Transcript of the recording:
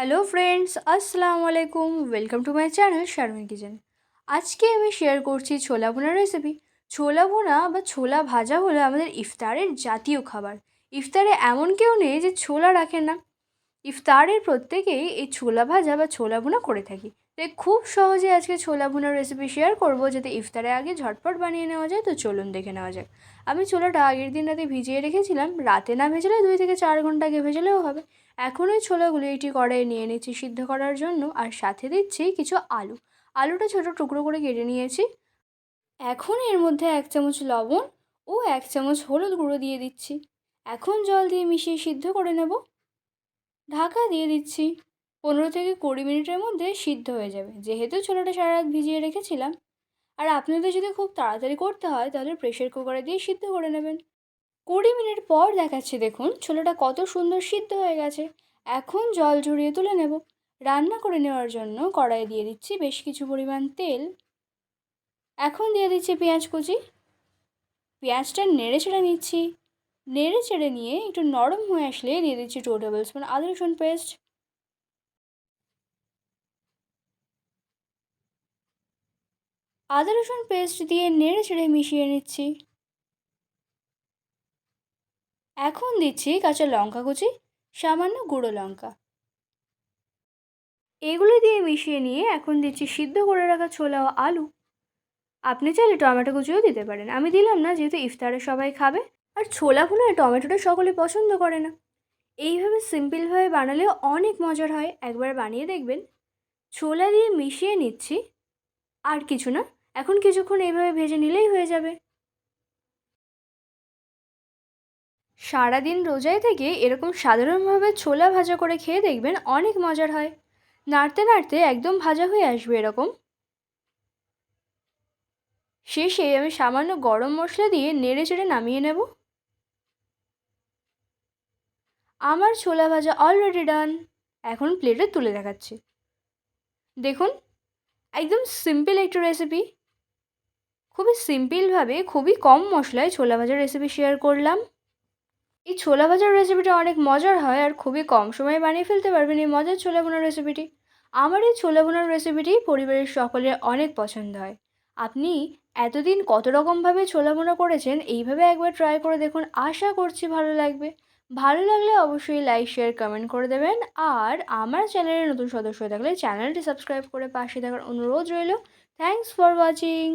Hello friends, আসসালামু আলাইকুম। Welcome to my channel Sharmin kitchen. আজকে আমি শেয়ার করছি ছোলা ভুনার রেসিপি। ছোলা ভুনা বা ছোলা ভাজা হলো আমাদের ইফতারের জাতীয় খাবার। ইফতারে এমন কেউ নেই যে ছোলা রাখে না। ইফতারের প্রত্যেকেই এই ছোলা ভাজা বা ছোলা ভুনা করে থাকি। তাই খুব সহজে আজকে ছোলা ভুনার রেসিপি শেয়ার করব, যাতে ইফতারে আগে ঝটপট বানিয়ে নেওয়া যায়। তো চলুন দেখে নেওয়া যাক। আমি ছোলাটা আগের দিন রাতে ভিজিয়ে রেখেছিলাম। রাতে না ভেজালে 2 থেকে 4 ঘন্টা আগে ভেজালেও হবে। এখন ওই ছোলাগুলো এটি কড়াইয়ে নিয়ে নিচ্ছি সিদ্ধ করার জন্য, আর সাথে দিচ্ছি কিছু আলু। আলুটা ছোটো টুকরো করে কেটে নিয়েছি। এখন এর মধ্যে 1 চামচ লবণ ও 1 চামচ হলুদ গুঁড়ো দিয়ে দিচ্ছি। এখন জল দিয়ে মিশিয়ে সিদ্ধ করে নেব। ঢাকা দিয়ে দিচ্ছি। 15 থেকে 20 মিনিটের মধ্যে সিদ্ধ হয়ে যাবে, যেহেতু ছোলাটা সারা রাত ভিজিয়ে রেখেছিলাম। আর আপনাদের যদি খুব তাড়াতাড়ি করতে হয় তাহলে প্রেশার কুকারে দিয়ে সিদ্ধ করে নেবেন। 20 মিনিট পর দেখাচ্ছি, দেখুন ছোলাটা কত সুন্দর সিদ্ধ হয়ে গেছে। এখন জল ঝরিয়ে তুলে নেব। রান্না করে নেওয়ার জন্য কড়াইয়ে দিয়ে দিচ্ছি বেশ কিছু পরিমাণ তেল। এখন দিয়ে দিচ্ছি পেঁয়াজ কুচি। পেঁয়াজটা নেড়ে চেড়ে নিচ্ছি। নেড়ে চেড়ে নিয়ে একটু নরম হয়ে আসলে দিয়ে দিচ্ছি 2 টেবিল স্পুন আদা রসুন পেস্ট। আদা রসুন পেস্ট দিয়ে নেড়ে চেড়ে মিশিয়ে নিচ্ছি। এখন দিচ্ছি কাঁচা লঙ্কা কুচি, সামান্য গুঁড়ো লঙ্কা। এগুলো দিয়ে মিশিয়ে নিয়ে এখন দিচ্ছি সিদ্ধ করে রাখা ছোলা ও আলু। আপনি চাইলে টমেটো কুচিও দিতে পারেন, আমি দিলাম না যেহেতু ইফতারে সবাই খাবে। আর ছোলা ভুনায় টমেটোটা সকলে পছন্দ করে না। এইভাবে সিম্পলভাবে বানালেও অনেক মজার হয়, একবার বানিয়ে দেখবেন। ছোলা দিয়ে মিশিয়ে নিচ্ছি। আর কিছু না, এখন কিছুক্ষণ এইভাবে ভেজে নিলেই হয়ে যাবে। সারাদিন রোজায় থেকে এরকম সাধারণভাবে ছোলা ভাজা করে খেয়ে দেখবেন, অনেক মজার হয়। নাড়তে নাড়তে একদম ভাজা হয়ে আসবে এরকম। শেষে আমি সামান্য গরম মশলা দিয়ে নেড়ে চেড়ে নামিয়ে নেব। আমার ছোলা ভাজা অলরেডি ডান। এখন প্লেটে তুলে দেখাচ্ছি। দেখুন, একদম সিম্পল একটা রেসিপি। খুবই সিম্পলভাবে খুবই কম মশলায় ছোলা ভাজার রেসিপি শেয়ার করলাম। এই ছোলা ভাজার রেসিপিটা অনেক মজার হয়, আর খুবই কম সময়ে বানিয়ে ফেলতে পারবেন এই মজার ছোলা ভুনার রেসিপিটি। আমার এই ছোলা ভুনার রেসিপিটি পরিবারের সকলের অনেক পছন্দ হয়। আপনি এতদিন কত রকমভাবে ছোলা ভুনা করেছেন, এইভাবে একবার ট্রাই করে দেখুন, আশা করছি ভালো লাগবে। ভালো লাগলে অবশ্যই লাইক শেয়ার কমেন্ট করে দেবেন। আর আমার চ্যানেলের নতুন সদস্য হয়ে থাকলে চ্যানেলটি সাবস্ক্রাইব করে পাশে থাকার অনুরোধ রইল। Thanks for watching.